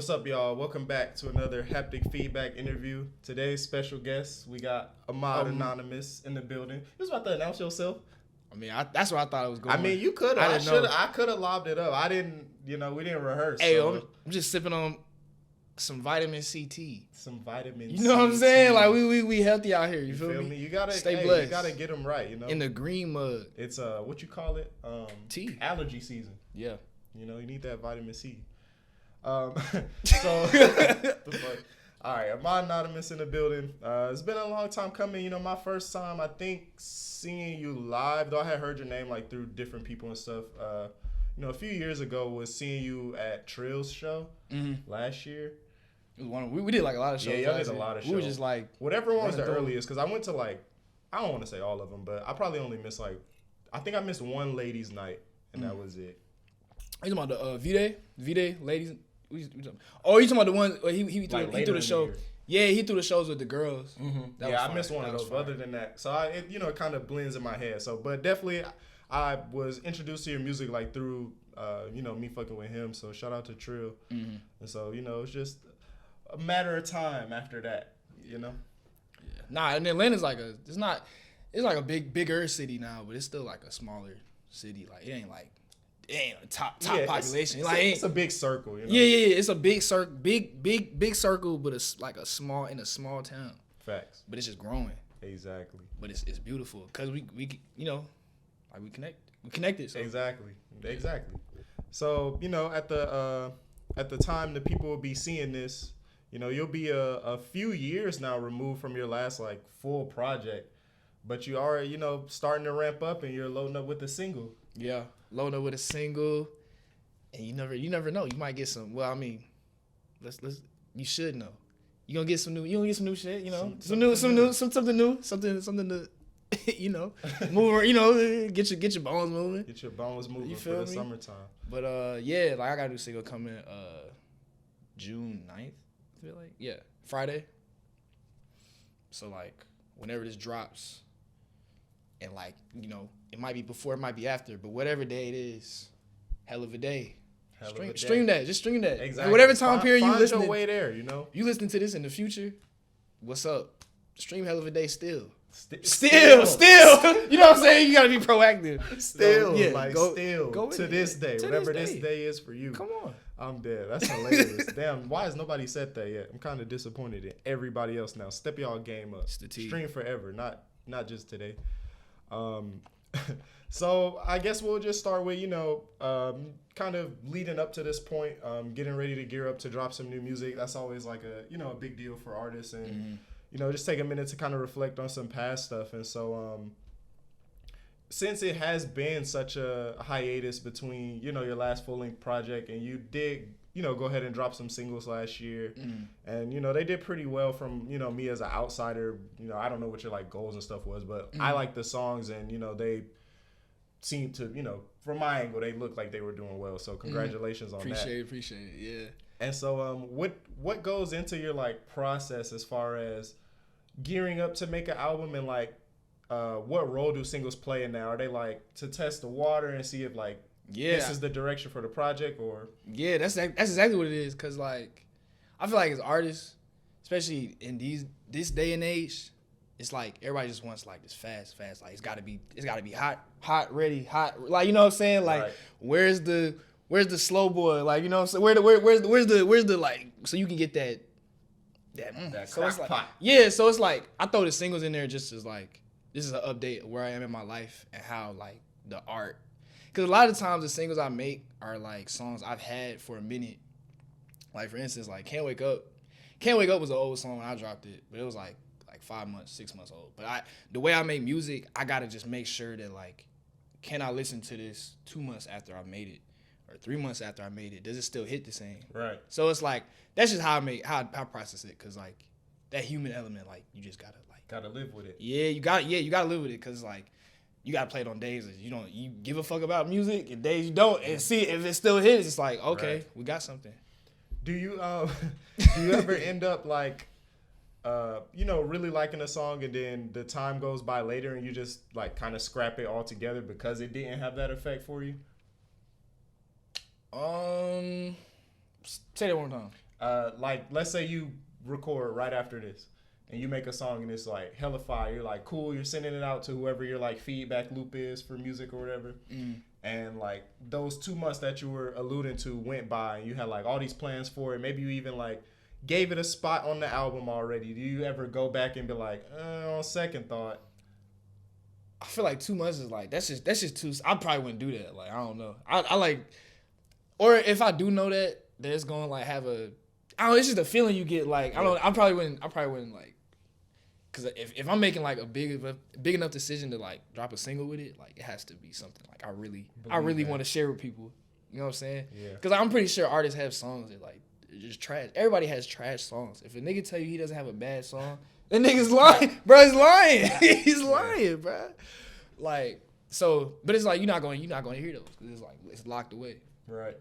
What's up, y'all? Welcome back to another Haptic Feedback interview. Today's special guest, we got Ahmad Anonimis in the building. You was about to announce yourself? I mean, that's where I thought it was going. I mean, you could have. I could have lobbed it up. I didn't, we didn't rehearse. Hey, so. I'm just sipping on some vitamin C tea. Some vitamin C. You know what I'm saying? Like, we healthy out here. You feel me? You gotta stay blessed. You gotta get them right, In the green mug. It's, what you call it? Tea. Allergy season. Yeah. You need that vitamin C. All right, Ahmad Anonimis in the building. It's been a long time coming. My first time, I think, seeing you live, though I had heard your name like through different people and stuff. A few years ago was seeing you at Trill's show last year. It was we did like a lot of shows. Yeah, y'all did a lot of shows. We were just like whatever one was the earliest, because I went to I don't want to say all of them, but I probably only missed I think I missed one ladies' night, and that was it. You talking about the V-Day ladies? Oh, you talking about the one he threw the show? Yeah, he threw the shows with the girls. Mm-hmm. Yeah, I missed one of those. But other than that, so it kind of blends in my head. So, but definitely, I was introduced to your music through me fucking with him. So shout out to Trill. And so it's just a matter of time after that. Yeah. Nah, and Atlanta's it's like a bigger city now, but it's still like a smaller city. Like it ain't a top population. It's a big circle. Yeah. It's a big circle, big circle, but it's like a small town. Facts. But it's just growing. Exactly. But it's beautiful because we connected. So. Exactly. So at the time the people will be seeing this, you'll be a few years now removed from your last full project, but you are starting to ramp up and you're loading up with a single. Yeah. Loading up with a single, and you never know. You might get some. Well, I mean, you should know. You gonna get some new shit. Something new, something to, move. Get your bones moving. Get your bones moving for the summertime. But I got a new single coming June 9th. I feel like Friday. So whenever this drops. And it might be before, it might be after, but whatever day it is, hell of a day. Stream that. Just stream that. Exactly. And whatever time period you listening. Find your way there, You listening to this in the future, what's up? Stream hell of a day still. Still. You know what I'm saying? You got to be proactive. Still. Go to this day. Whatever this day is for you. Come on. I'm dead. That's hilarious. Damn, why has nobody said that yet? I'm kind of disappointed in everybody else now. Step y'all game up. Stream forever, not just today. So I guess we'll just start with, kind of leading up to this point, getting ready to gear up to drop some new music. That's always a big deal for artists, and, just take a minute to kind of reflect on some past stuff. And so, since it has been such a hiatus between, your last full length project, and you did, go ahead and drop some singles last year, and, they did pretty well from, me as an outsider. I don't know what your goals and stuff was, but I like the songs, and, they seem to, from my angle, they look like they were doing well. So congratulations on that. Appreciate it. Yeah. And so, what goes into your process as far as gearing up to make an album, and what role do singles play in that? Are they to test the water and see if this is the direction for the project, or? Yeah, that's exactly what it is. Cause I feel like as artists, especially in this day and age, it's everybody just wants this fast. It's gotta be hot, ready, hot. You know what I'm saying? Right. Where's the slow boy? You know what I'm saying? Where's the so you can get that. So it's pot. Yeah. So it's I throw the singles in there just as this is an update of where I am in my life and how the art. Because a lot of times the singles I make are songs I've had for a minute. For instance, Can't Wake Up. Can't Wake Up was an old song when I dropped it, but it was 5 months, 6 months old. But the way I make music, I gotta just make sure that can I listen to this 2 months after I made it, or 3 months after I made it? Does it still hit the same? Right. So it's that's just how I process it, because that human element, you just gotta live with it. Yeah, you gotta live with it, because you gotta play it on days that you give a fuck about music, and days you don't, and see if it still hits. It's okay, right. We got something. Do you ever end up really liking a song, and then the time goes by later and you just kind of scrap it all together because it didn't have that effect for you? Say that one more time. like let's say you record right after this and you make a song and it's like hella fire. You're like, cool, you're sending it out to whoever your like feedback loop is for music or whatever. And like those 2 months that you were alluding to went by and you had like all these plans for it. Maybe you even like gave it a spot on the album already. Do you ever go back and be like, on second thought? I feel like 2 months is like, that's just too, I probably wouldn't do that. Like, I don't know. I like, or if I do know that there's going to like have a, I don't know, it's just a feeling you get. Like, I probably wouldn't like, cause if I'm making like a big enough decision to like drop a single with it, like it has to be something like I really want to share with people. You know what I'm saying? Yeah. Cause I'm pretty sure artists have songs that like just trash. Everybody has trash songs. If a nigga tell you he doesn't have a bad song, that nigga's lying, bro. He's lying. He's lying, bro. Like, so, but it's like you're not going to hear those because it's like it's locked away. Right.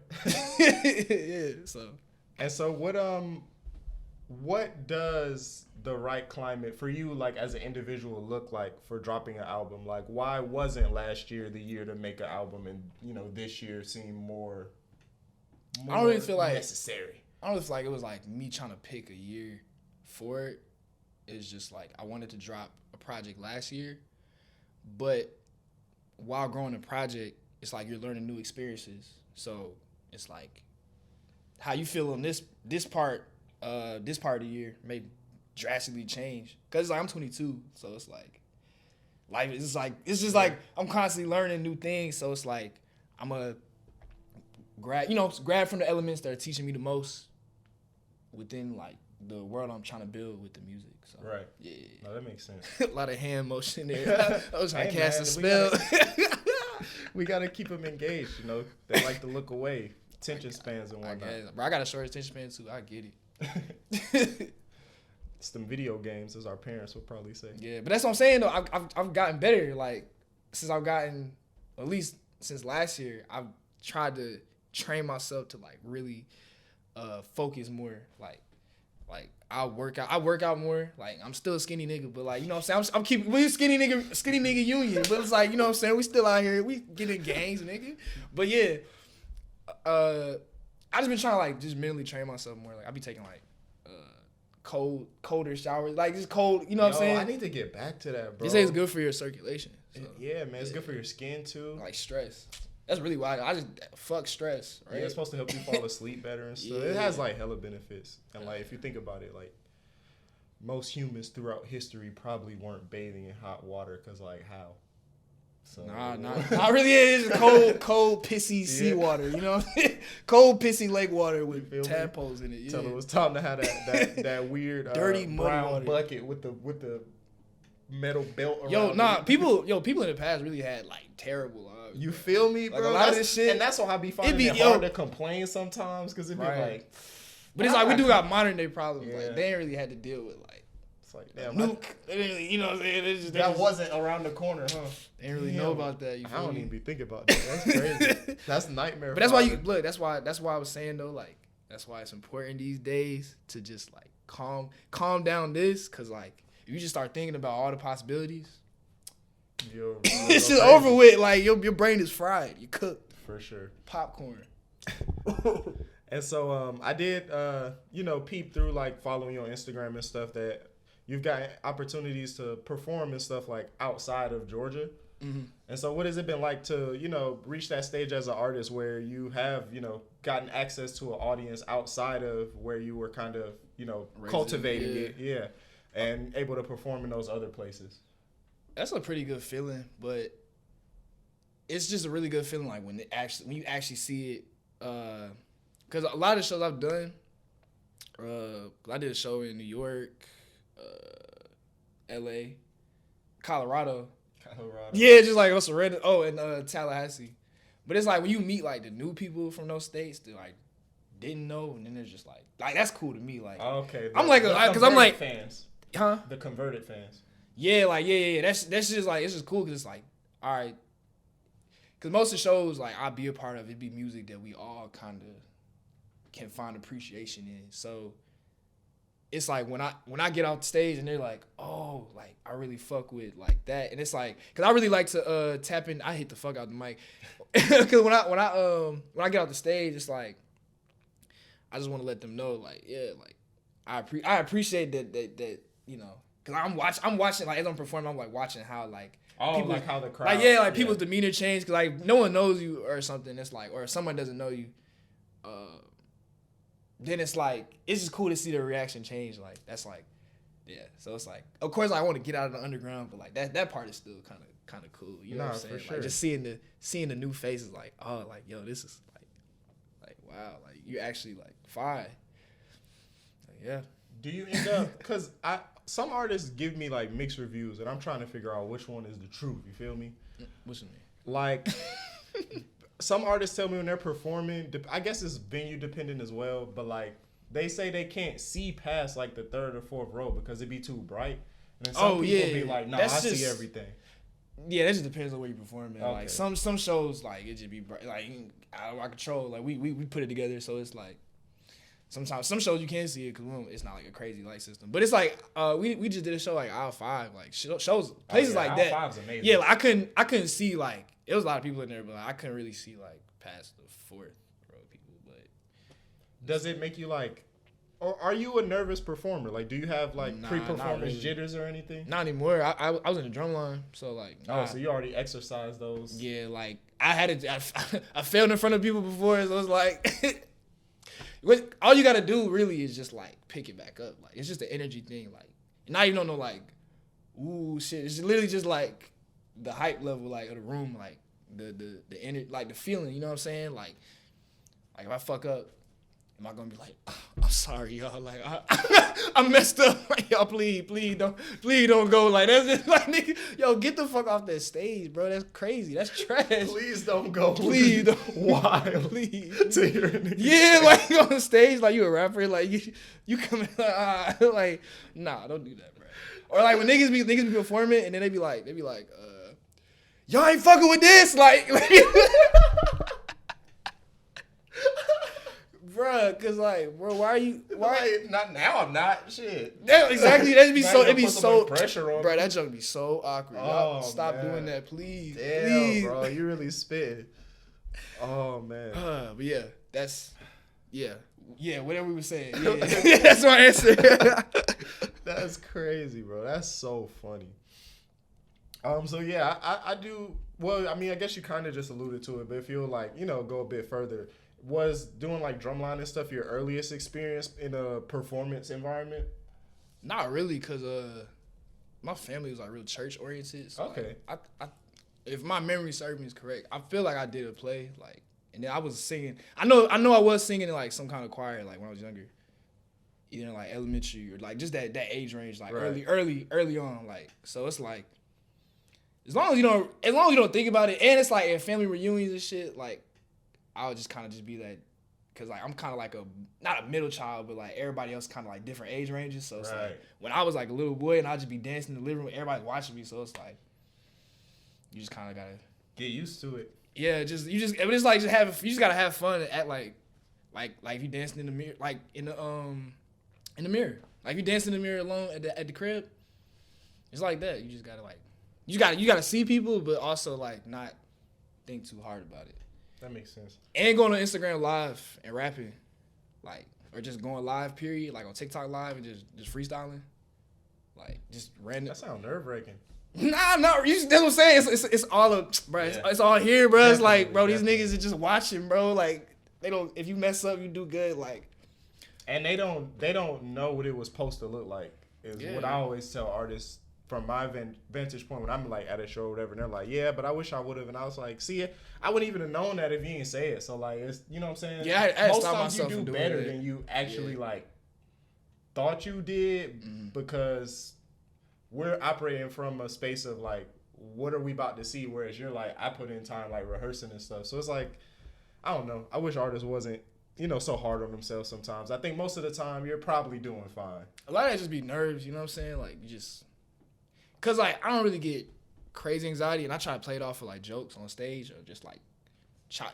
Yeah. So. And so what does the right climate for you, like as an individual, look like for dropping an album? Like, why wasn't last year the year to make an album, and this year seemed more I don't really feel like necessary? I don't feel like it was like me trying to pick a year for it. It's just like I wanted to drop a project last year, but while growing the project, it's like you're learning new experiences. So it's like how you feel on this part of the year may drastically change. Cause it's like I'm 22, so it's like life is like it's just like I'm constantly learning new things. So it's like I'm a grab from the elements that are teaching me the most within like the world I'm trying to build with the music. So, right. Yeah. No, that makes sense. A lot of hand motion there. I was trying to cast a spell. We gotta keep them engaged. They like to look away. Attention spans and whatnot. I got a short attention span too. I get it. It's them video games, as our parents would probably say. Yeah, but that's what I'm saying though. I've gotten better. Like since I've gotten, at least since last year, I've tried to train myself to like really focus more. Like I work out more. Like I'm still a skinny nigga, but like what I'm saying, we skinny nigga union. But it's like what I'm saying, we still out here, we get in gangs, nigga. But yeah, I just been trying to like just mentally train myself more. Like I be taking like colder showers, like just cold. You know what I'm saying? I need to get back to that, bro. They say it's good for your circulation. So. Yeah, man, it's good for your skin too. Like stress. That's really why I just fuck stress, right? Yeah, it's supposed to help you fall asleep better and stuff. Yeah. It has like hella benefits. And like if you think about it, like most humans throughout history probably weren't bathing in hot water because like how? So not really. It's cold, pissy seawater. You know, cold, pissy lake water with tadpoles in it. Yeah. Tell it was time to have that weird dirty brown water bucket with the metal belt around. People in the past really had like terrible. You feel me, bro? Like a lot of this shit, and that's why I be finding it hard to complain sometimes because it be like. But it's like we do got modern day problems. Yeah. Like they ain't really had to deal with like. It's like damn, nuke. You know what I'm saying? It's just, that wasn't around the corner, huh? They didn't really know about that. I don't even be thinking about that. That's crazy. That's nightmare. But that's why you look. That's why I was saying though. Like that's why it's important these days to just like calm down this, cause like if you just start thinking about all the possibilities. It's just over with. Like your brain is fried. You cooked for sure. Popcorn. And so I did peep through like following you on Instagram and stuff that you've got opportunities to perform and stuff like outside of Georgia. Mm-hmm. And so what has it been like to reach that stage as an artist where you have gotten access to an audience outside of where you were kind of cultivating it, yeah, and able to perform in those other places? That's a pretty good feeling, but it's just a really good feeling like when you actually see it. Because a lot of shows I've done, I did a show in New York, L.A., Colorado. Yeah, just like also and Tallahassee. But it's like when you meet like the new people from those states that like didn't know, and then they're just like that's cool to me. Like okay, I'm like because I'm like fans, huh? The converted fans. Yeah, like yeah. That's just like it's just cool because it's like all right. Because most of the shows like I'll be a part of, it'd be music that we all kind of can find appreciation in. So it's like when I get off the stage and they're like, oh, like I really fuck with like that, and it's like because I really like to tap in. I hit the fuck out the mic because when I get off the stage, it's like I just want to let them know, like, yeah, like I appreciate that you know, cause I'm watching like as I'm performing, I'm like watching how like people, like how the crowd, like people's demeanor change, cause like no one knows you or something. It's like, or if someone doesn't know you, then it's like it's just cool to see the reaction change. Like that's like, yeah. So it's like, of course, I want to get out of the underground, but like that part is still kind of cool. You know what I'm saying? For sure. Like just seeing the new faces, like, oh, like yo, this is like wow, like you actually like fine. Like, yeah. Do you end up, because some artists give me like mixed reviews, and I'm trying to figure out which one is the truth. You feel me? What you mean? Like, some artists tell me when they're performing, I guess it's venue dependent as well, but like they say they can't see past like the third or fourth row because it'd be too bright. And then some people be like, nah, I see everything. Yeah, that just depends on where you perform. Okay. Like some shows, like it just be bright, like out of our control. Like we put it together, so it's like. Sometimes some shows you can't see it because it's not like a crazy light system. But it's like we just did a show like aisle 5, like shows places like that. Aisle 5's amazing. Yeah, like I couldn't see like it was a lot of people in there, but like, I couldn't really see like past the fourth row people. But does it make you like, or are you a nervous performer? Like, do you have like pre-performance jitters or anything? Not anymore. I was in the drum line, so like. So you already exercised those. Yeah, like I failed in front of people before, so it's like. All you gotta do really is just like pick it back up. Like it's just the energy thing. Like not even on no like, ooh shit. It's literally just like the hype level like of the room, like the energy, like the feeling. You know what I'm saying? Like if I fuck up, am I gonna be like, oh, I'm sorry, y'all? Like I messed up. Like, y'all, please don't go. Like that's just like nigga, yo, get the fuck off that stage, bro. That's crazy. That's trash. Please don't go. Please don't. Why? Please. To hear a nigga yeah, like on stage, like you a rapper, like you come in like nah, don't do that, bro. Or like when niggas be performing and then they be like, y'all ain't fucking with this, like bruh, cause like, bro, why not now? I'm not shit. That, exactly. It'd be so pressure on. Bro, that joke be so awkward. Y'all stop doing that, please. Damn, please. Bro, you really spit. Oh man. But yeah, whatever we were saying. Yeah. That's my answer. That's crazy, bro. That's so funny. So yeah, I do. Well, I mean, I guess you kind of just alluded to it, but if you like, go a bit further. Was doing like drumline and stuff your earliest experience in a performance environment? Not really, cause my family was like real church oriented. So okay. Like, I if my memory serves me is correct, I feel like I did a play like, and then I was singing. I know I was singing in like some kind of choir like when I was younger, either in like elementary or like just that age range like right. early on like. So it's like as long as you don't think about it, and it's like at family reunions and shit like. I would just kind of just be that, cause like I'm kind of like not a middle child, but like everybody else kind of like different age ranges. So it's like when I was like a little boy and I'd just be dancing in the living room, everybody's watching me. So it's like you just kind of gotta get used to it. Yeah, it's like you just gotta have fun at like if you dancing in the mirror, like in the mirror, like if you dance in the mirror alone at the crib, it's like that. You just gotta like you gotta see people, but also like not think too hard about it. That makes sense. And going on Instagram live and rapping, like, or just going live, period, like on TikTok live and just freestyling, like just random. That sounds nerve-wracking. Nah, that's what I'm saying. It's all bro. Yeah. It's all here, bro. Definitely, it's like, bro, these niggas are just watching, bro. Like they don't. If you mess up, you do good. Like, and they don't know what it was supposed to look like. Is what I always tell artists. From my vantage point, when I'm like at a show or whatever, and they're like, yeah, but I wish I would have. And I was like, see, I wouldn't even have known that if you didn't say it. So like, it's, you know what I'm saying? Yeah, I most times you do better than you actually like thought you did because we're operating from a space of like, what are we about to see? Whereas you're like, I put in time like rehearsing and stuff. So it's like, I don't know. I wish artists wasn't, so hard on themselves sometimes. I think most of the time you're probably doing fine. A lot of that just be nerves, you know what I'm saying? Like you just. Cause like I don't really get crazy anxiety, and I try to play it off for like jokes on stage or just like,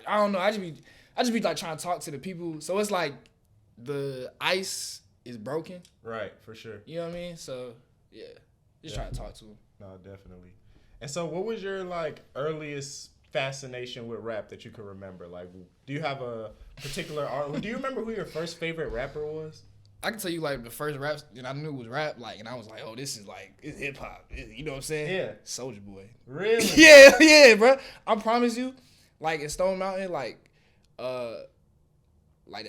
I don't know. I just be like trying to talk to the people. So it's like the ice is broken. Right, for sure. You know what I mean? So yeah, just try to talk to them. No, definitely. And so, what was your like earliest fascination with rap that you can remember? Like, do you have a particular art? Do you remember who your first favorite rapper was? I can tell you like the first rap that I knew was rap, like, and I was like, oh, this is like it's hip hop. You know what I'm saying? Yeah. Soulja Boy. Really? yeah, bro. I promise you, like in Stone Mountain, like the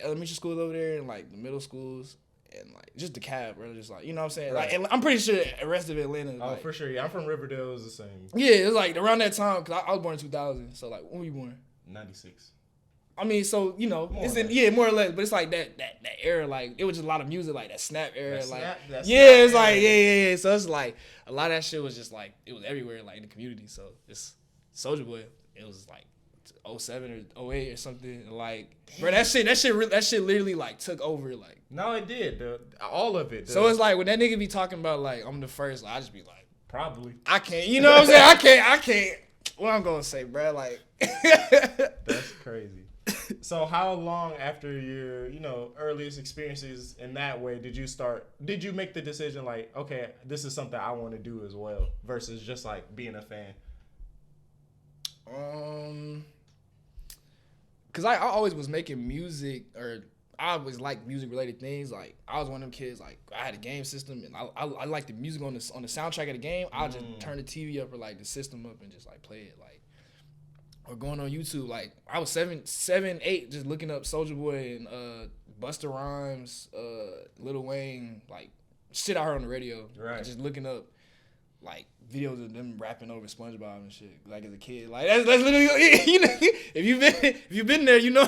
elementary schools over there and like the middle schools and like just the cab, bro. Just like, you know what I'm saying? Right. Like, and I'm pretty sure the rest of Atlanta. Oh, like, for sure. Yeah, I'm from Riverdale. It was the same. Yeah, it was like around that time because I was born in 2000. So like, when were you born? 96. I mean, so you know, More it's or in less. more or less, but it's like that era, like it was just a lot of music, like that Snap era, That like Snap- that yeah, Snap it's like era. yeah. So it's like a lot of that shit was just like it was everywhere, like in the community. So it's Soulja Boy. It was like 07 or 08 or something. Like, bro, that shit literally like took over, like. No, it did. All of it. So it's like when that nigga be talking about like I'm the first, like, I just be like, Probably. I can't, you know what I'm saying? I can't. What I'm gonna say, bro? Like, That's crazy. So how long after your, earliest experiences in that way did you make the decision like, okay, this is something I want to do as well versus just like being a fan? Cause I always was making music, or I always liked music related things. Like I was one of them kids. Like I had a game system, and I liked the music on the soundtrack of the game. I'll just turn the TV up or like the system up and just like play it. Like, or going on YouTube. Like I was 7, 8, just looking up Soulja Boy and Busta Rhymes, Lil Wayne, like shit I heard on the radio. Right. Like, just looking up like videos of them rapping over SpongeBob and shit. Like as a kid, like that's literally, you know, if you've been there, you know.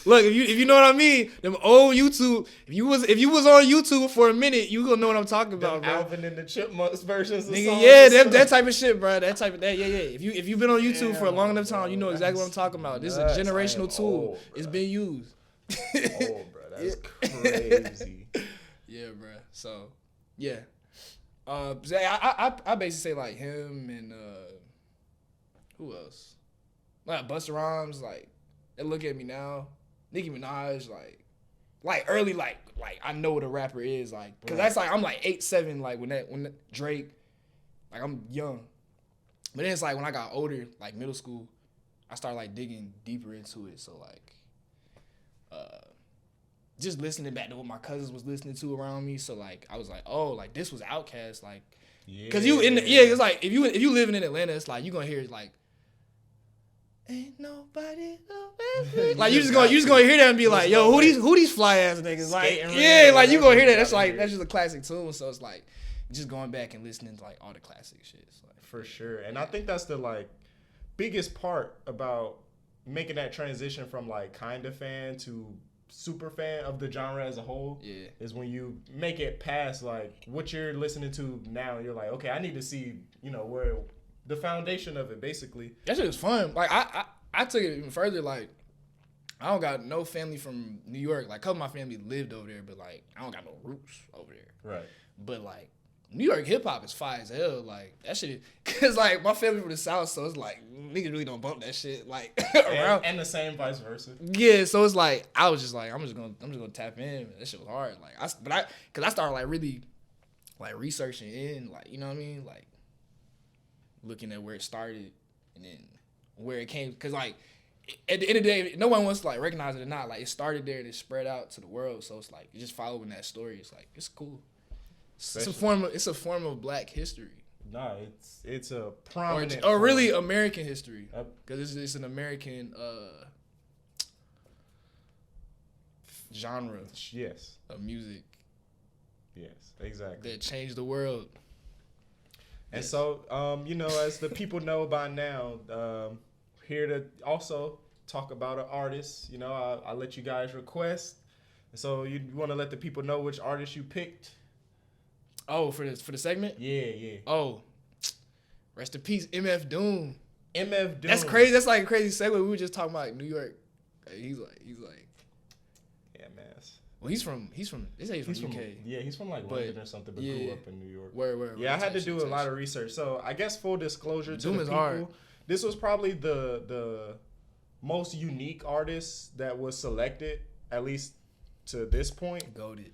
Look, if you know what I mean, them old YouTube. If you was on YouTube for a minute, you gonna know what I'm talking about, bro. Alvin and the Chipmunks versions of Nigga, songs. yeah, that type of shit, bro. That type of that, yeah. If you've been on YouTube for a long enough time, Bro, you know exactly what I'm talking about. This is a nuts. generational tool. Old, It's bro. been used. Oh, bro, that's crazy. Yeah, bro. So, yeah. I basically say like him and who else? Like Busta Rhymes, like they look at me now. Nicki Minaj, like early, like I know what a rapper is, like, cause that's like I'm like 8, 7, like when Drake, like I'm young, but then it's like when I got older, like middle school, I started like digging deeper into it. So like, just listening back to what my cousins was listening to around me. So like I was like, oh, like this was Outkast, like, Yeah. cause it's like if you living in Atlanta, it's like you gonna hear it like, ain't nobody like you just gonna hear that and be like, yo, who these fly ass niggas, like, yeah, like you gonna hear that. That's just a classic tune. So it's like just going back and listening to like all the classic shit. Like, For sure. And I think that's the like biggest part about making that transition from like kind of fan to super fan of the genre as a whole. Yeah. Is when you make it past like what you're listening to now. You're like, okay, I need to see, where the foundation of it basically. that shit was fun. Like I took it even further. Like I don't got no family from New York. Like, a couple of my family lived over there, but like I don't got no roots over there. Right. But like New York hip hop is fire as hell. Like that shit, cause like my family from the South, so it's like niggas really don't bump that shit like around. And the same vice versa. Yeah, so it's like I was just like I'm just gonna tap in. That shit was hard. Like cause I started like really like researching in, like, you know what I mean, like looking at where it started and then where it came. Cause like at the end of the day, no one wants to like recognize it or not. Like it started there and it spread out to the world. So it's like you just following that story. It's like it's cool. It's a form of Black history. No, it's a prominent or really American history, Yep. because it's an American genre Yes. of music Yes. Exactly. that changed the world. And so, as the people know by now, here to also talk about an artist. I let you guys request. And so you want to let the people know which artist you picked? Oh, for the segment? Yeah. Oh, rest in peace, MF Doom. MF Doom. That's crazy. That's like a crazy segue. We were just talking about New York. He's like. Yeah, man. Well, he's from. They say he's from UK. Yeah, he's from like London or something, but grew up in New York. Where? Yeah, I had to do a lot of research. So I guess full disclosure to Doom the is people, hard. This was probably the most unique artist that was selected, at least to this point. Goated.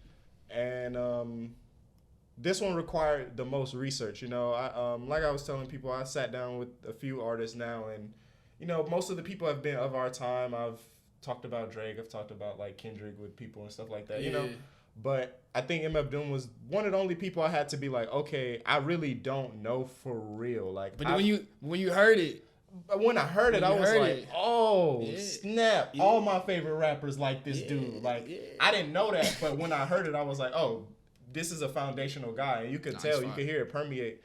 And this one required the most research. Like I was telling people, I sat down with a few artists now, and most of the people have been of our time. I've talked about Drake. I've talked about like Kendrick with people and stuff like that. But I think MF Doom was one of the only people I had to be like, okay, I really don't know for real. Like, but when you heard it. When I heard it, I was like, oh, snap. Yeah. All my favorite rappers like this dude. Like, I didn't know that, but when I heard it, I was like, oh, this is a foundational guy. And you could tell, you could hear it permeate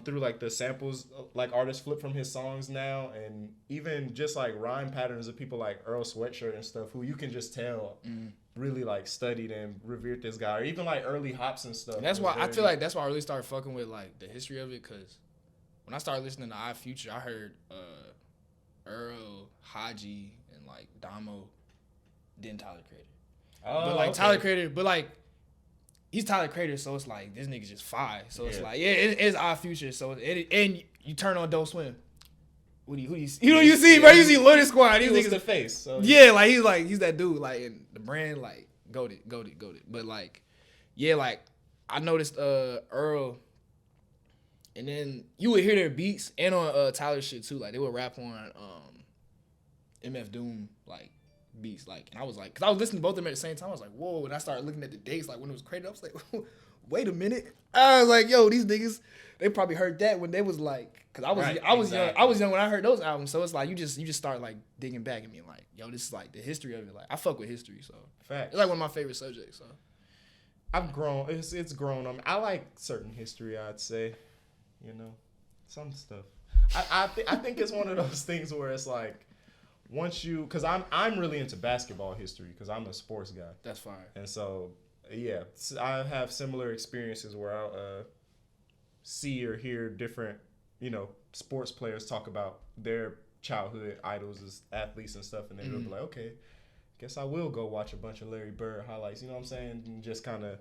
through, like, the samples, like, artists flip from his songs now. And even just, like, rhyme patterns of people like Earl Sweatshirt and stuff, who you can just tell really, like, studied and revered this guy. Or even, like, early hops and stuff. And that's why I feel like that's why I really started fucking with, like, the history of it, because when I started listening to I Future, I heard Earl, Haji, and like Damo, then Tyler Creator. But like Tyler Creator, but like he's Tyler Creator, so it's like this nigga's just fire. So it's like it's I Future. So and you turn on Don't Swim. Who do you see? You see, bro. You see Loaded Squad. These niggas the face. So he's that dude. Like and the brand like goated. But like like I noticed Earl. And then you would hear their beats and on Tyler shit too. Like they would rap on MF Doom like beats. Like, and I was like, cause I was listening to both of them at the same time. I was like, whoa. And I started looking at the dates like when it was created. I was like, wait a minute. I was like, yo, these niggas, they probably heard that when they was like, cause I was young when I heard those albums. So it's like you just start like digging back at me like, yo, this is like the history of it. Like I fuck with history, so Facts. It's like one of my favorite subjects. So I've grown. It's grown on me. I like certain history. I'd say. Some stuff. I think it's one of those things where it's like once you, because I'm really into basketball history because I'm a sports guy. That's fine. And so I have similar experiences where I'll see or hear different sports players talk about their childhood idols as athletes and stuff, and then they'll be like, okay, guess I will go watch a bunch of Larry Bird highlights. You know what I'm saying? And just kind of.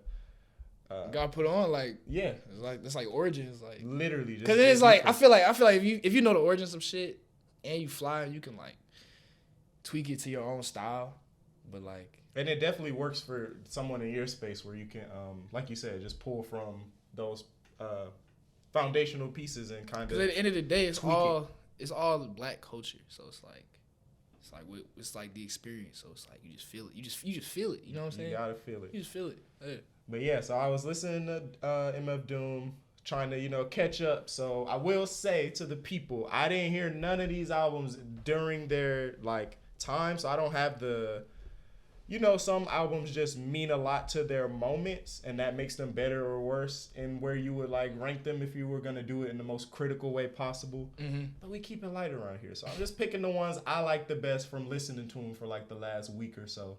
Got put on like it's like origins like literally because it's like I feel like if you know the origins of shit and you fly you can like tweak it to your own style, but like and it definitely works for someone in your space where you can like you said just pull from those foundational pieces and kind of. At the end of the day, it's all the black culture, so it's like the experience. So it's like you just feel it. You just feel it. You know what I'm saying? You gotta feel it. You just feel it. Yeah. But yeah, so I was listening to MF Doom, trying to catch up. So I will say to the people, I didn't hear none of these albums during their like time, so I don't have the. Some albums just mean a lot to their moments, and that makes them better or worse in where you would like rank them if you were gonna do it in the most critical way possible. Mm-hmm. But we keep it light around here, so I'm just picking the ones I like the best from listening to them for like the last week or so.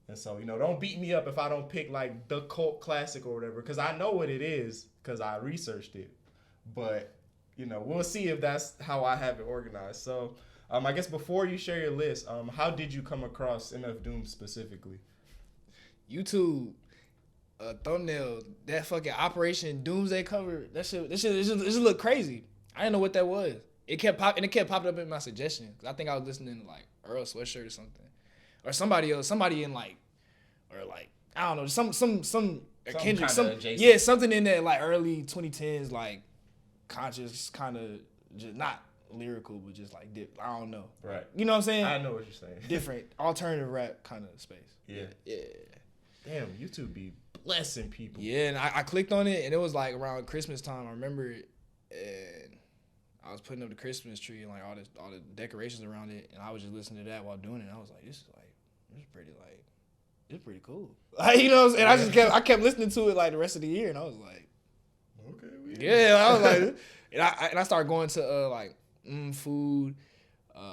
And so don't beat me up if I don't pick like the cult classic or whatever, because I know what it is because I researched it. But we'll see if that's how I have it organized. So. I guess before you share your list, how did you come across MF Doom specifically? YouTube, thumbnail, that fucking Operation Doomsday cover, that shit just look crazy. I didn't know what that was. It kept popping up in my suggestions. I think I was listening to like Earl Sweatshirt or something, or somebody in like, or like I don't know, some Kendrick, something in that like early 2010s like conscious kind of just not. Lyrical, but just like dip. I don't know. Right. You know what I'm saying? I know what you're saying. Different alternative rap kind of space. Yeah. Damn, YouTube be blessing people. Yeah, and I clicked on it, and it was like around Christmas time. I remember it, and I was putting up the Christmas tree and like all the decorations around it, and I was just listening to that while doing it. And I was like, this is pretty cool. Like, you know what I'm saying? Yeah. I kept listening to it like the rest of the year, and I was like, okay. Yeah, I was like, and I started going to like. Food, and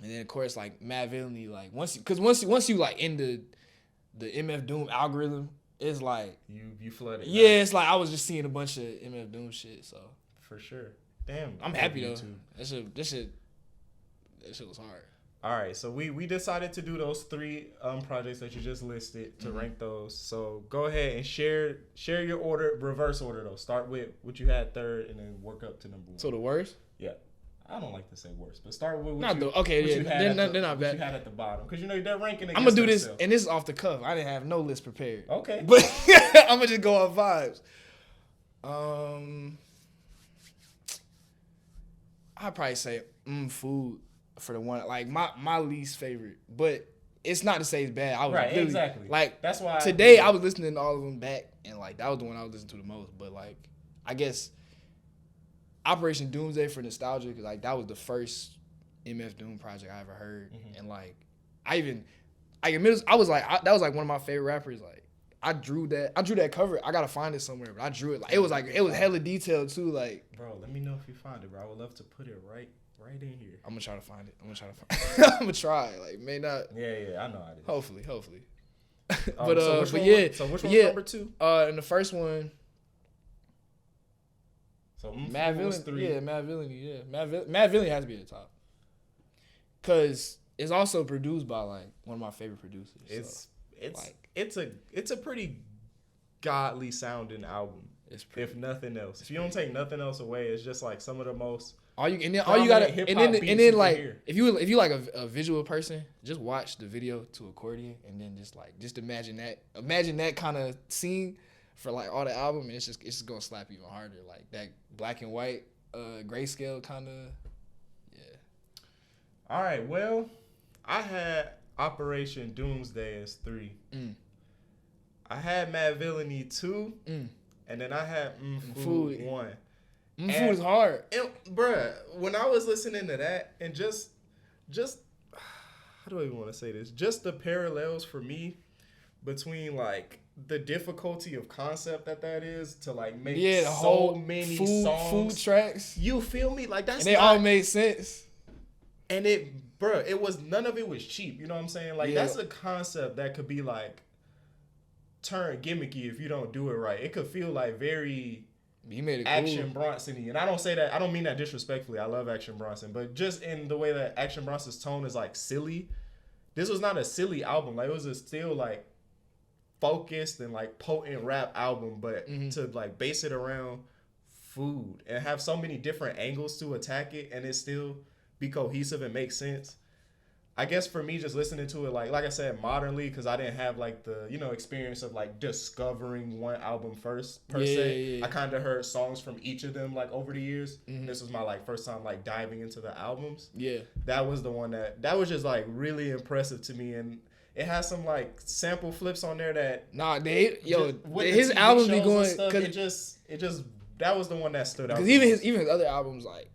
then of course like Mad Villainy, like once you like in the MF Doom algorithm, it's like you flooded. Yeah, it's like I was just seeing a bunch of MF Doom shit. So for sure, damn, I'm happy though. That shit was hard. All right, so we decided to do those 3 projects that you just listed to rank those. So go ahead and share your order, reverse order though. Start with what you had third, and then work up to number 1. So the worst? Yeah, I don't like to say worst, but start with they're not bad. You had at the bottom because they're ranking. I'm gonna do this, and this is off the cuff. I didn't have no list prepared. Okay, but I'm gonna just go off vibes. I'd probably say food for the one, like my least favorite, but it's not to say it's bad. I was Right, really, exactly. Like that's why today I was listening to all of them back, and like that was the one I was listening to the most. But like I guess Operation Doomsday for nostalgia, cause like that was the first MF Doom project I ever heard, and like I was like that was like one of my favorite rappers. Like I drew that cover. I gotta find it somewhere, but I drew it. Like it was hella detailed too. Like bro, let me know if you find it, bro. I would love to put it right in here. I'm gonna try to find it. I'm gonna try. Like may not. Yeah, I know how it is. Hopefully. So which one's number 2? And the first one. So Mad Villain, 3. yeah, Mad Villain, yeah. Mad Villain has to be at the top. Cause it's also produced by like one of my favorite producers. It's a pretty godly sounding album. If nothing else. If you don't take nothing else away, it's just like some of the most all you gotta and then like if you like a visual person, just watch the video to accordion and then just imagine that kind of scene for like all the album, and it's just gonna slap even harder. Like that black and white grayscale kind of. All right, well, I had Operation Doomsday as 3. I had Mad Villainy 2, and then I had Food 1. Food is hard. Bruh, when I was listening to that, and just how do I even want to say this? Just the parallels for me between like the difficulty of concept that is to like make many songs. Food tracks. You feel me? Like that's and they all made sense. And it was none of it was cheap. You know what I'm saying? Like that's a concept that could be like turn gimmicky if you don't do it right. It could feel like very Action Bronson-y. And I don't mean that disrespectfully. I love Action Bronson, but just in the way that Action Bronson's tone is like silly. This was not a silly album. Like it was still like focused and like potent rap album, but to like base it around food and have so many different angles to attack it and it still be cohesive and make sense. I guess for me, just listening to it, like I said, modernly, because I didn't have like the experience of like discovering one album first per se. I kind of heard songs from each of them like over the years. This was my like first time like diving into the albums. Yeah, that was the one that was just like really impressive to me, and it has some like sample flips on there that his albums be going because it just that was the one that stood out. Because even his other albums like.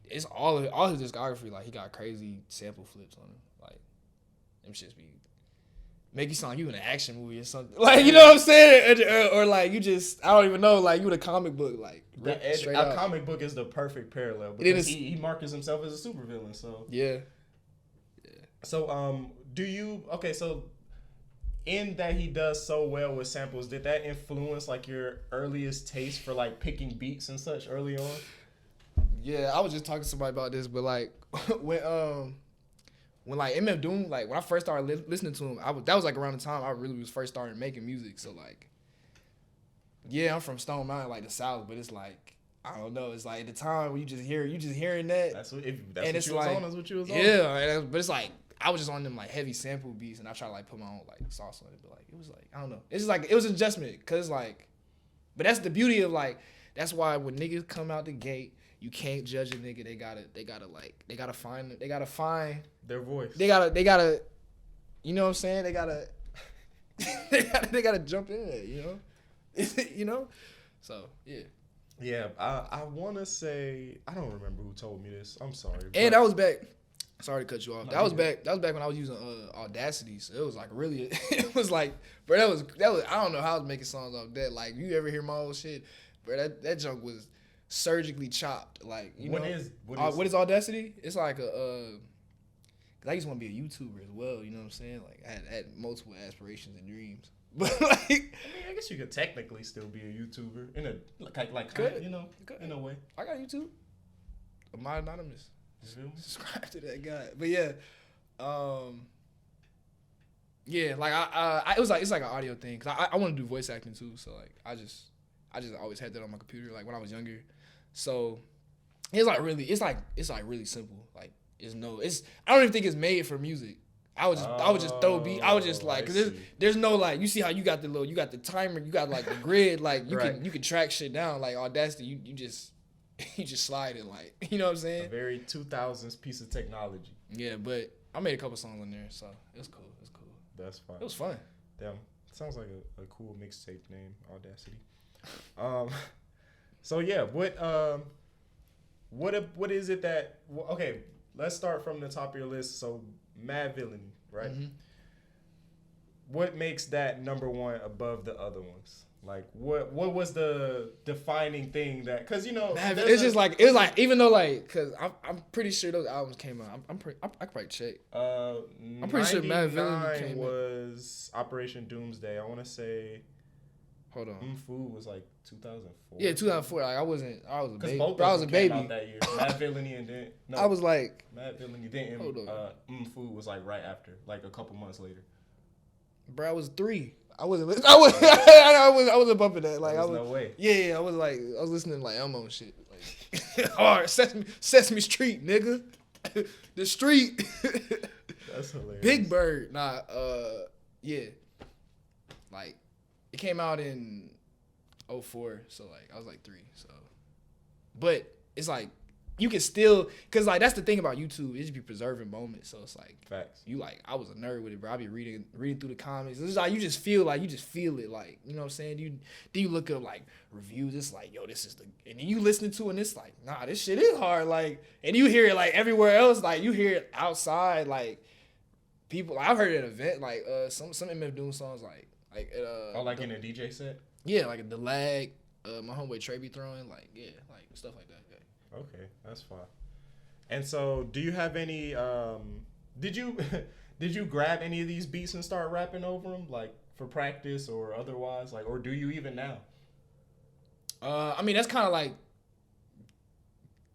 It's all his discography. Like he got crazy sample flips on him. Like them shits be make you sound like you in an action movie or something. Like you know what I'm saying? Or like you just I don't even know. Like you in a comic book. Like a comic book is the perfect parallel because he markets himself as a supervillain. So yeah. So so in that he does so well with samples, did that influence like your earliest taste for like picking beats and such early on? Yeah, I was just talking to somebody about this, but like when like MF Doom, like when I first started listening to him, that was like around the time I really was first starting making music. So like, yeah, I'm from Stone Mountain, like the South, but it's like I don't know. It's like at the time when you just hearing that. That's what you was on. That's what you was on. Yeah, but it's like I was just on them like heavy sample beats, and I try to like put my own like sauce on it. But like it was like I don't know. It's just like it was an adjustment, cause like, but that's the beauty of like that's why when niggas come out the gate. You can't judge a nigga. They gotta find their voice. They gotta, you know what I'm saying? They gotta jump in it, you know? You know? So, yeah. Yeah, I want to say, I don't remember who told me this. I'm sorry. And that was back, sorry to cut you off. That was back when I was using Audacity. So it was like really, it was like, bro, that was, I don't know how I was making songs off that. Like, you ever hear my old shit? Bro, that junk was surgically chopped, like you know. What is Audacity? It's like cause I used to want to be a YouTuber as well. You know what I'm saying? Like I had multiple aspirations and dreams, but like I guess you could technically still be a YouTuber in a in a way. I got YouTube. Ahmad Anonimis. Subscribe to that guy. But yeah, like I it was like it's like an audio thing because I want to do voice acting too. So like I just always had that on my computer like when I was younger. So it's like really simple. Like I don't even think it's made for music. I would just throw beat. I would just like cause there's no like you see how you got the timer, you got like the grid, like you can track shit down like Audacity. You just you just slide it like, you know what I'm saying? A very 2000s piece of technology. Yeah, but I made a couple songs in there, so it was cool. That's fine. It was fun. Damn, sounds like a cool mixtape name, Audacity. So yeah, what is it that? Okay, let's start from the top of your list. So Mad Villainy, right? Mm-hmm. What makes that number one above the other ones? Like what was the defining thing that? Because you know, it's just like it was like, even though like, cause I'm pretty sure those albums came out. I can probably check. I'm pretty sure Mad Villainy came was Operation Doomsday. I want to say. Hold on. Food was like 2004. Yeah, 2004. Like I was a baby. Both Bro, I was a baby. Out that year. Mad Villainy and then I was like Mad Villainy. Then hold on. Food was like right after, like a couple months later. Bro, I was 3. I wasn't I wasn't bumping that. Like no way. Yeah, I was listening to like Elmo and shit. Like hard Sesame Street, nigga. The street. That's hilarious. Big Bird. Nah, yeah. Like it came out in 2004, so like I was like 3, so but it's like you can still, cause like that's the thing about YouTube, it just be preserving moments. So it's like facts. You like, I was a nerd with it, bro. I be reading through the comments. It's like you just feel it, like, you know what I'm saying? You look up like reviews. It's like, yo, this is the, and then you listen to it and it's like, nah, this shit is hard. Like, and you hear it like everywhere else. Like you hear it outside. Like people, like, I've heard it at an event. Like some MF Doom songs like like in a DJ set. Yeah, like the lag. My homeboy Trey be throwing like like stuff like that. Yeah. Okay, that's fine. And so, do you have any? Did you grab any of these beats and start rapping over them, like for practice or otherwise, like, or do you even now? I mean that's kind of like,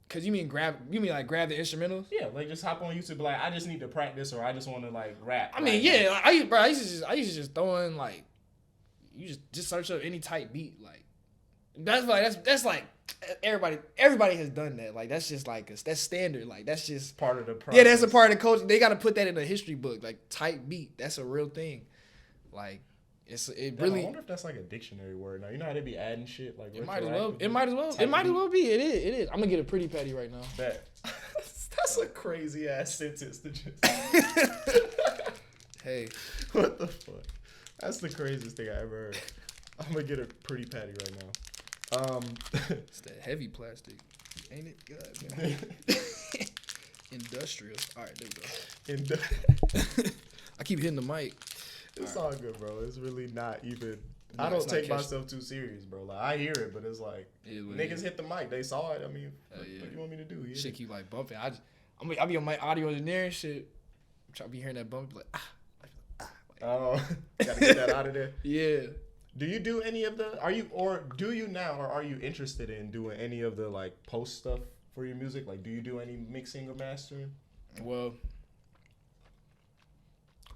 cause you mean grab the instrumentals? Yeah, like just hop on YouTube, like I just need to practice, or I just want to like rap. I mean, yeah, like, I used to just throw in like, you just search up any type beat, like that's like everybody has done that. Like that's just like that's standard. Like that's just part of the process. Yeah, that's a part of the culture. They got to put that in a history book. Like type beat, that's a real thing. Like really. I wonder if that's like a dictionary word now. You know how they be adding shit like. It might as well be. It is. I'm gonna get a pretty patty right now. Bet. That's a crazy ass sentence to just. Hey. What the fuck? That's the craziest thing I ever heard. I'm gonna get a pretty patty right now. It's that heavy plastic, ain't it? God, man. Industrial. All right, there we go. I keep hitting the mic. It's all good, bro. It's really not even. No, I don't take myself too serious, bro. Like I hear it, but it's like niggas hit the mic. They saw it. I mean, what do you want me to do? Yeah. Shit keep like bumping. I be on my audio engineering shit. I'm trying to be hearing that bump like Oh, gotta get that out of there. Yeah. Do you do any of the? Do you now, or are you interested in doing any of the like post stuff for your music? Like, do you do any mixing or mastering? Well,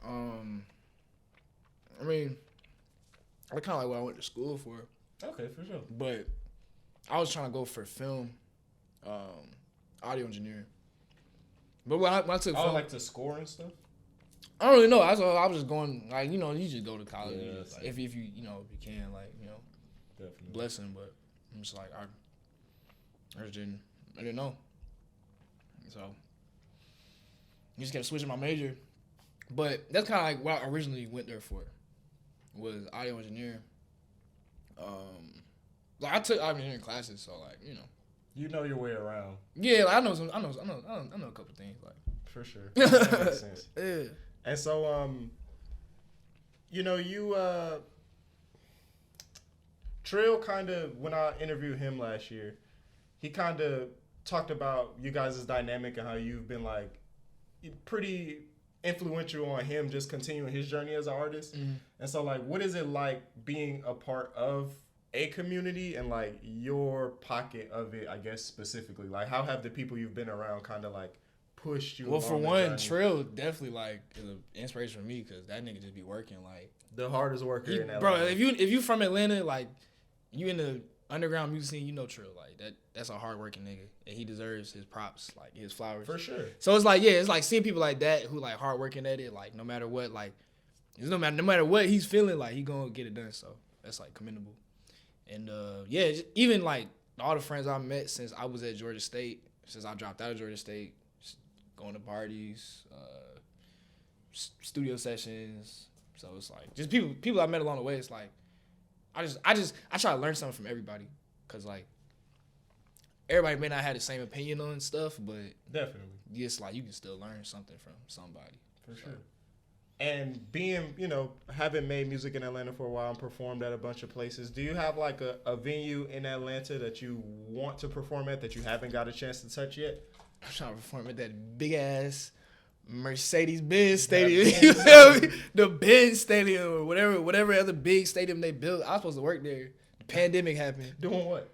I mean, I kind of like what I went to school for. Okay, for sure. But I was trying to go for film, audio engineering. But when I took film, like to score and stuff. I don't really know. I was just going, like, you know, you just go to college. Yeah, like, if you, you know, if you can, like, you know, definitely. Blessing. But I'm just like, I didn't know. So you just kept switching my major. But that's kind of like what I originally went there for, was audio engineering. Like I took audio engineering classes, so like, you know. You know your way around. Yeah, like, I know a couple things, like. For sure. That makes sense. Yeah. And so, you know, Trill kind of, when I interviewed him last year, he kind of talked about you guys' dynamic and how you've been like pretty influential on him just continuing his journey as an artist. Mm-hmm. And so, like, what is it like being a part of a community and like your pocket of it, I guess, specifically? Like, how have the people you've been around kind of like pushed you? Well, for one, Trill definitely like is an inspiration for me because that nigga just be working like the hardest worker in LA. Bro, if you from Atlanta, like you in the underground music scene, you know Trill, like that's a hard working nigga and he deserves his props, like his flowers. For sure. So it's like, yeah, it's like seeing people like that who like hard working at it, like no matter what, like no matter what he's feeling, like he gonna get it done. So that's like commendable. And yeah, even like all the friends I met since I was at Georgia State, since I dropped out of Georgia State, going to parties, studio sessions. So it's like just people I met along the way. It's like I try to learn something from everybody, cause like everybody may not have the same opinion on stuff, but definitely, it's like you can still learn something from somebody. For sure. And being, having made music in Atlanta for a while and performed at a bunch of places, do you have like a venue in Atlanta that you want to perform at that you haven't got a chance to touch yet? I'm trying to perform at that big ass Mercedes-Benz Stadium. You feel me? The Benz Stadium or whatever other big stadium they built. I was supposed to work there. The pandemic happened. Doing what?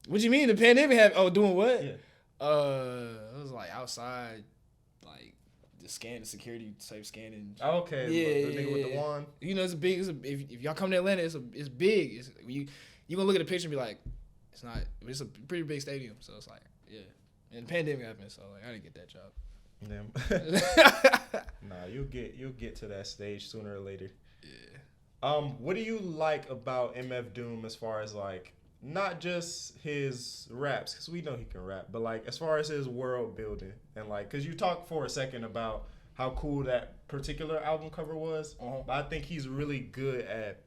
What you mean the pandemic happened? Oh, doing what? Yeah. It was like outside, like the security type scanning. Okay. Yeah. The nigga with the wand. It's big. If y'all come to Atlanta, it's big. You gonna look at a picture and be like, it's a pretty big stadium. So it's like, yeah. And the pandemic happened, so like I didn't get that job. Damn. Nah, you'll get to that stage sooner or later. Yeah. What do you like about MF Doom as far as like not just his raps, because we know he can rap, but like as far as his world building and like, because you talked for a second about how cool that particular album cover was, but I think he's really good at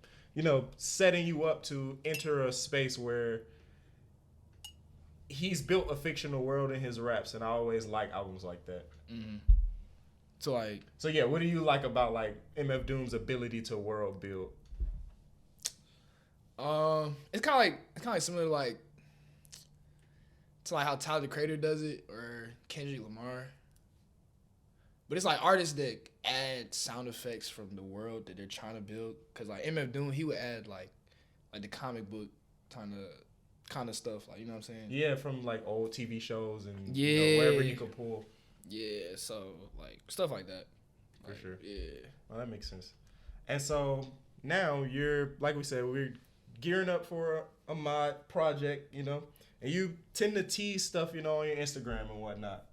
setting you up to enter a space where he's built a fictional world in his raps, and I always like albums like that. Mm-hmm. So yeah, what do you like about like MF Doom's ability to world build? It's kind of like similar to like how Tyler the Creator does it or Kendrick Lamar. But it's like artists that add sound effects from the world that they're trying to build. Cause like MF Doom, he would add like the comic book kind of stuff, like, you know what I'm saying? Yeah, from like old TV shows and wherever you could pull. Yeah, so like stuff like that. For sure. Yeah. Well, that makes sense. And so now you're, like we said, we're gearing up for a mod project, and you tend to tease stuff, on your Instagram and whatnot.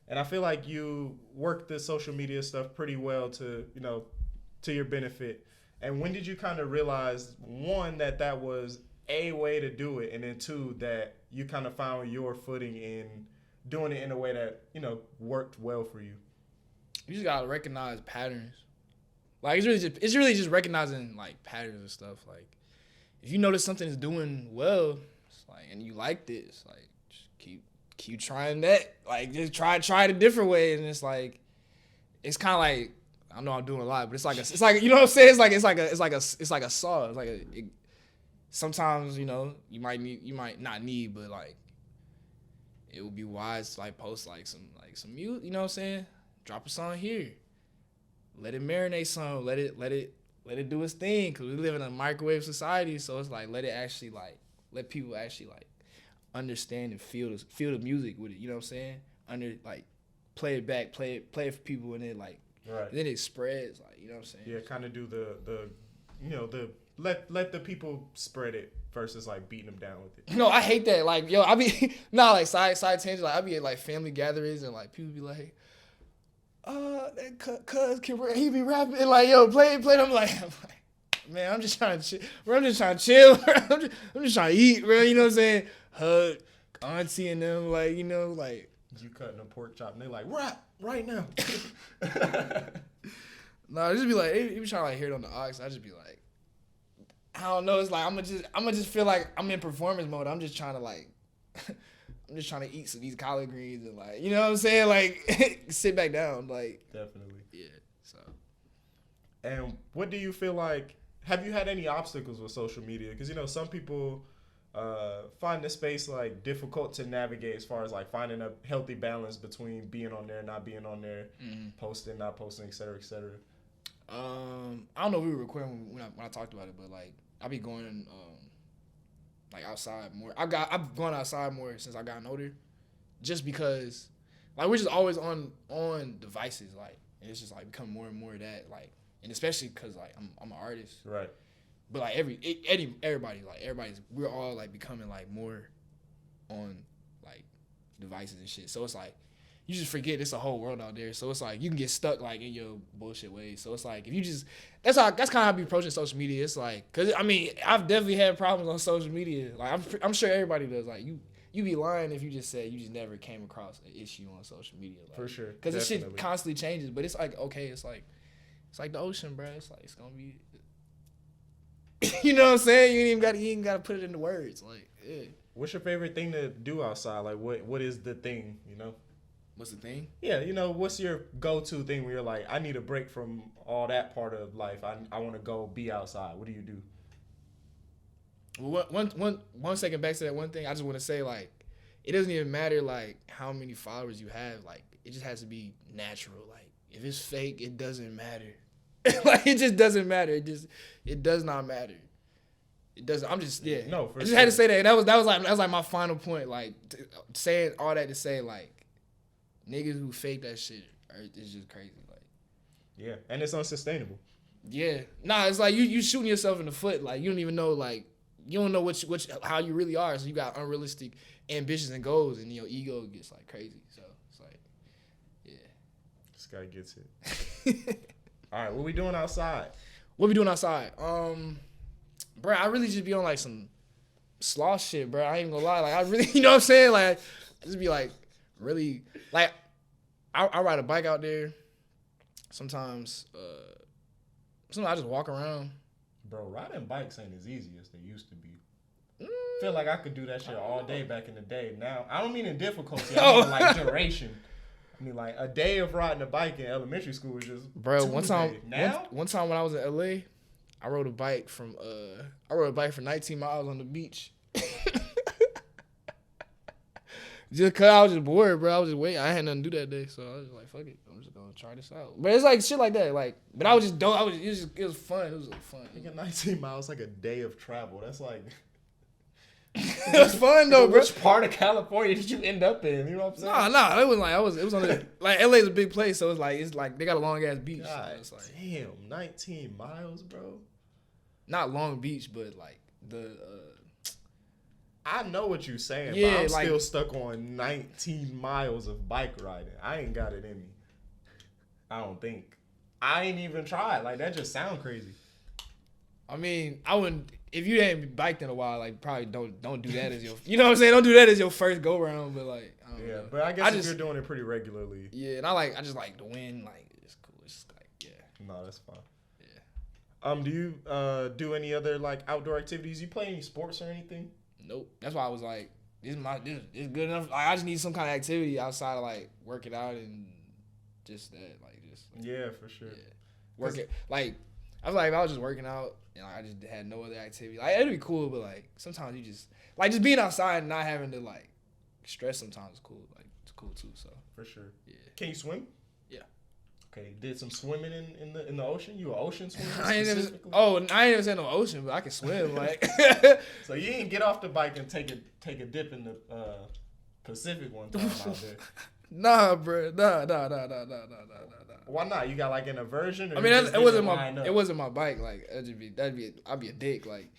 And I feel like you work the social media stuff pretty well to your benefit. And when did you kind of realize, one, that was a way to do it, and then two, that you kind of found your footing in doing it in a way that, worked well for you? You just gotta recognize patterns. Like it's really just recognizing like patterns and stuff. Like if you notice something is doing well, it's like, and you like this, like just keep trying that. Like just try it a different way, and it's like it's kind of like, I know I'm doing a lot, but it's like you know what I'm saying? It's like a saw. It's like sometimes you might not need, but like it would be wise to like post like some music. You know what I'm saying? Drop a song here. Let it marinate some. Let it do its thing. Cause we live in a microwave society, so it's like let people actually like understand and feel the music with it. You know what I'm saying? Play it back, play it for people, and then like right. Then it spreads. Like, you know what I'm saying? Yeah, kind of do the let the people spread it versus like beating them down with it. No, I hate that. Like, yo, I be like side tangent. Like I be at like family gatherings and like people be like, cuz he be rapping and like, yo, play it. I'm like, man, I'm just trying to chill. Bro, I'm just trying to chill. I'm just trying to eat, bro. You know what I'm saying? Hug auntie and them, like, like. You cutting a pork chop and they like, rap right now. No, I just be like, he be trying to like hear it on the aux. I just be like, I don't know. It's like I'm gonna just feel like I'm in performance mode. I'm just trying to like, I'm just trying to eat some these collard greens and like, you know what I'm saying? Like, sit back down, like. Definitely. Yeah. So. And what do you feel like? Have you had any obstacles with social media? Because some people find the space like difficult to navigate as far as like finding a healthy balance between being on there, not being on there, posting, not posting, et cetera, et cetera. I don't know if we were recording when I talked about it, but like I be going like outside more. I've gone outside more since I gotten older, just because like we're just always on devices, like, and it's just like become more and more of that, like, and especially because like I'm an artist, right? But like everybody's we're all like becoming like more on like devices and shit. So it's like you just forget it's a whole world out there. So it's like you can get stuck like in your bullshit ways. So it's like if you just that's kind of how I be approaching social media. It's like cause I mean I've definitely had problems on social media. Like I'm sure everybody does. Like you be lying if you just said you just never came across an issue on social media. Like, For sure. Because this shit constantly changes. But it's like okay, it's like the ocean, bro. It's like it's gonna be. You know what I'm saying? You ain't even got to put it into words. Like, yeah. What's your favorite thing to do outside? Like, what is the thing? You know. What's the thing? Yeah, you know, what's your go-to thing where you're like, I need a break from all that part of life. I want to go be outside. What do you do? Well, one second back to that one thing. I just want to say like, it doesn't even matter like how many followers you have. Like, it just has to be natural. Like, if it's fake, it doesn't matter. Like, it just doesn't matter. It does not matter. It doesn't. I'm just No, for I just sure. had to say that. That was like my final point. Like saying all that to say like. Niggas who fake that shit is just crazy. Like, yeah, and it's unsustainable. Yeah, nah, it's like you shooting yourself in the foot. Like you don't even know, like you don't know how you really are. So you got unrealistic ambitions and goals, and your ego gets like crazy. So it's like, yeah, This guy gets it. All right, what we doing outside? What we doing outside? Bro, I really just be on like some sloth shit, bro. I ain't gonna lie. Like I really, you know what I'm saying? Like I just be like. Really, like, I ride a bike out there. Sometimes I just walk around. Bro, riding bikes ain't as easy as they used to be. Feel like I could do that shit all day back in the day. Now, I don't mean in difficulty. I mean like duration. I mean like a day of riding a bike in elementary school was just bro. One time when I was in LA, I rode a bike for 19 miles on the beach. Just cause I was just bored, bro. I was just waiting. I had nothing to do that day, so I was like, "Fuck it, I'm just gonna try this out." But it's like shit like that, like. But I was just dope. It was fun. It was like fun. Nigga, 19 miles like a day of travel. That's like. It was fun though, bro. Which part of California did you end up in? You know what I'm saying? Nah. It was like it was on the like LA's a big place, so it's like they got a long ass beach. God, so it's like damn, 19 miles, bro. Not Long Beach, but like the. I know what you're saying, yeah, but I'm like, still stuck on 19 miles of bike riding. I ain't got it in me. I don't think. I ain't even tried. Like, that just sound crazy. I mean, I wouldn't. If you ain't biked in a while, like, probably don't do that as your. You know what I'm saying? Don't do that as your first go round. But like, I don't know. But I guess if you're doing it pretty regularly. Yeah, and I just like the wind. Like, it's cool. It's just like No, that's fine. Yeah. Do you do any other like outdoor activities? You play any sports or anything? Nope. That's why I was like, this is good enough. Like, I just need some kind of activity outside of like working out and just that, like just. Yeah, for sure. Yeah. Working like, I was like, if I was just working out and I just had no other activity, like it'd be cool, but like sometimes you just like just being outside and not having to like stress sometimes is cool. Like it's cool too. So for sure. Yeah. Can you swim? Yeah. Okay. Did some swimming in the ocean? You an ocean swimmer? I ain't never said no ocean, but I can swim. Like. So you didn't get off the bike and take a dip in the Pacific one time out there? Nah, bro. Nah. Why not? You got like an aversion? Or I mean, it wasn't my bike. Like I'd be a dick. Like,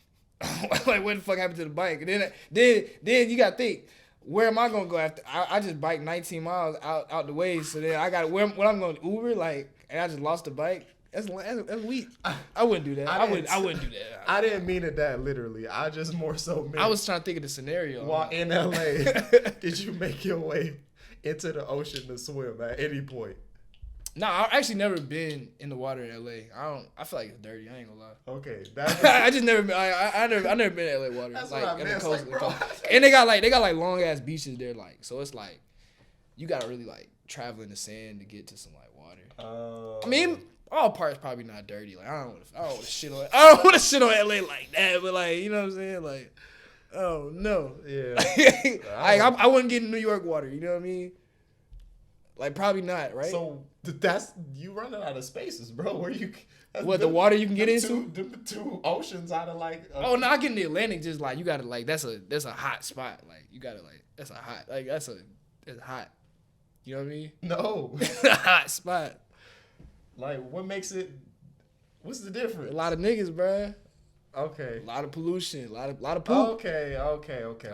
like what the fuck happened to the bike? And then you gotta think, where am I gonna go after? I just biked 19 miles out the way. So then I got what I'm going to Uber, like, and I just lost the bike. That's weak. I wouldn't do that. I wouldn't do that. I didn't mean it that literally. I just more so meant. I was trying to think of the scenario. While in LA, did you make your way into the ocean to swim at any point? No, I've actually never been in the water in LA. I feel like it's dirty. I ain't gonna lie. Okay, I just never been. I never been in LA water. That's like, what I meant. Coast, like, bro. And they got like long ass beaches there. Like, so it's like you gotta really like travel in the sand to get to some like water. I mean, all parts probably not dirty. Like I don't want to shit on LA like that. But like you know what I'm saying? Like, oh no, yeah. I wouldn't get in New York water. You know what I mean? Like probably not, right? So that's you running out of spaces, bro. Where you? The water you can get into? The two oceans out of like. Oh no, I get in the Atlantic. Just like you gotta like that's a hot spot. Like you gotta like that's hot. You know what I mean? No. A hot spot. Like what makes it? What's the difference? A lot of niggas, bruh. Okay. A lot of pollution. A lot of poop. Okay.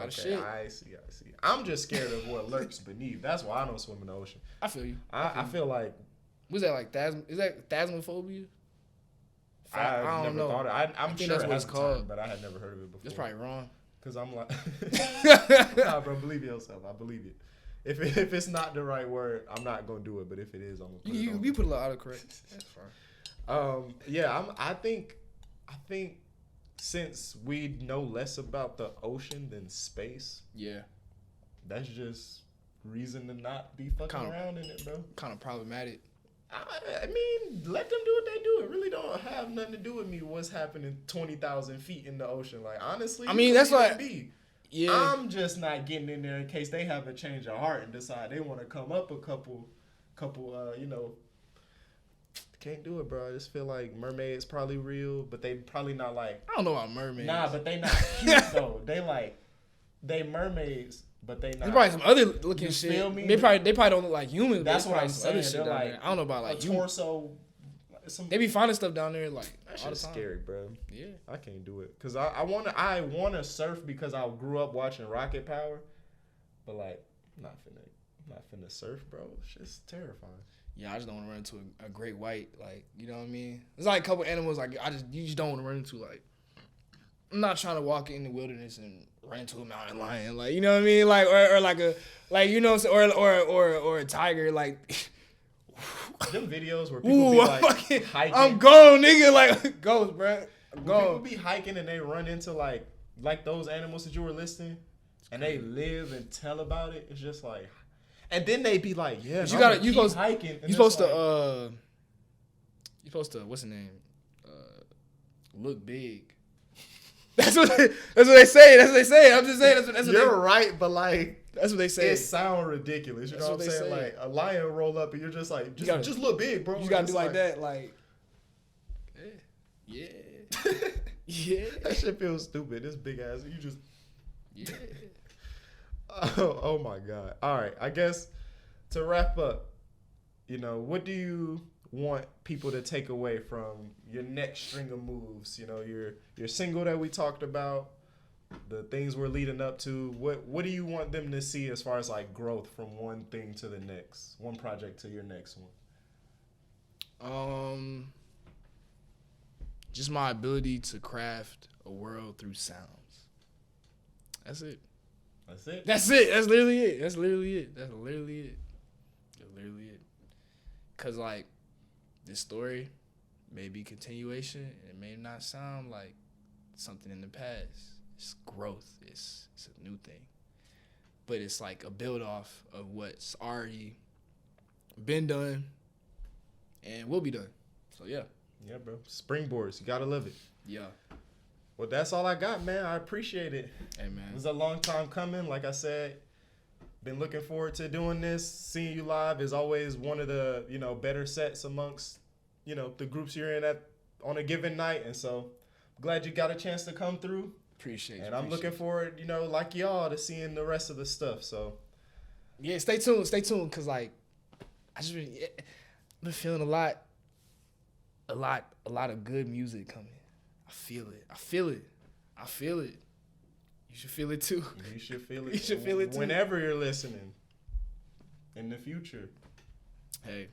Shit. I see. I'm just scared of what lurks beneath. That's why I don't swim in the ocean. I feel you. I feel like. Was that like is that phasmophobia? I don't know. Thought it. I'm sure that's it what has it's a called. term, but I had never heard of it before. That's probably wrong. Cause I'm like, nah, bro, believe yourself. I believe it. If it's not the right word, I'm not gonna do it. But if it is, I'm gonna put it on. You put a lot of autocorrect. That's fine. Yeah. I think since we know less about the ocean than space, yeah, that's just reason to not be fucking around in it, bro. Kind of problematic. I mean, let them do what they do. It really don't have nothing to do with me. What's happening 20,000 feet in the ocean? Like, honestly, I mean, that's what. Yeah. I'm just not getting in there in case they have a change of heart and decide they want to come up a couple, can't do it, bro. I just feel like mermaids probably real, but they probably not like. I don't know about mermaids. Nah, but they not cute though. They mermaids. But they not. There's probably some other looking you shit. Feel me? They probably don't look like humans. That's what I'm saying. Other shit down there. I don't know about like a torso. They be finding stuff down there like that all the shit's time. scary, bro. Yeah, I can't do it because I wanna surf because I grew up watching Rocket Power, but like I'm not finna surf, bro. It's just terrifying. Yeah, I just don't want to run into a great white, like, you know what I mean? There's like a couple animals like you just don't want to run into. Like, I'm not trying to walk in the wilderness and run into a mountain lion, like, you know what I mean? Like, or like a, like, you know, or a tiger, like. Them videos where people be like hiking. I'm gone, nigga. Like, ghost, bro. I'm gone. People be hiking and they run into like those animals that you were listing, and they live and tell about it. It's just like, and then they be like, yeah, you supposed hiking. You supposed to what's the name? Look big. That's what they say. That's what they say. I'm just saying. That's what you're right, but like. That's what they say. It sounds ridiculous. You know what I'm saying? Like a lion roll up and you're just like, just look big, bro. You gotta do like that, like, yeah. Yeah. That shit feels stupid. This big ass, you just. Yeah. Oh my God. All right. I guess to wrap up, what do you want people to take away from your next string of moves? Your single that we talked about. The things we're leading up to, what do you want them to see as far as like growth from one thing to the next, one project to your next one? Just my ability to craft a world through sounds. That's it. That's literally it. Cause like this story may be continuation and it may not sound like something in the past. It's growth. It's a new thing, but it's like a build off of what's already been done and will be done. So yeah, bro. Springboards, you gotta love it. Yeah. Well, that's all I got, man. I appreciate it. Hey, man. It was a long time coming. Like I said, been looking forward to doing this. Seeing you live is always one of the better sets amongst the groups you're in on a given night, and so I'm glad you got a chance to come through. Appreciate you. And I'm looking forward, like y'all, to seeing the rest of the stuff. So, yeah, stay tuned, cause like I've been feeling a lot of good music coming. I feel it. You should feel it too. You should feel it. You should feel it too. Whenever you're listening, in the future. Hey.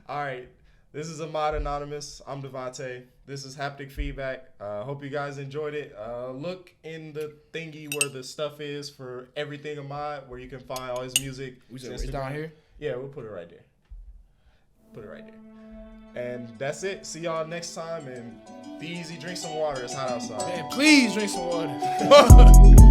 All right. This is Ahmad Anonimis. I'm Devontae. This is Haptic Feedback. Hope you guys enjoyed it. Look in the thingy where the stuff is for everything Ahmad, where you can find all his music. It's down here? Yeah, we'll put it right there. And that's it. See y'all next time. And be easy. Drink some water. It's hot outside. Man, please drink some water.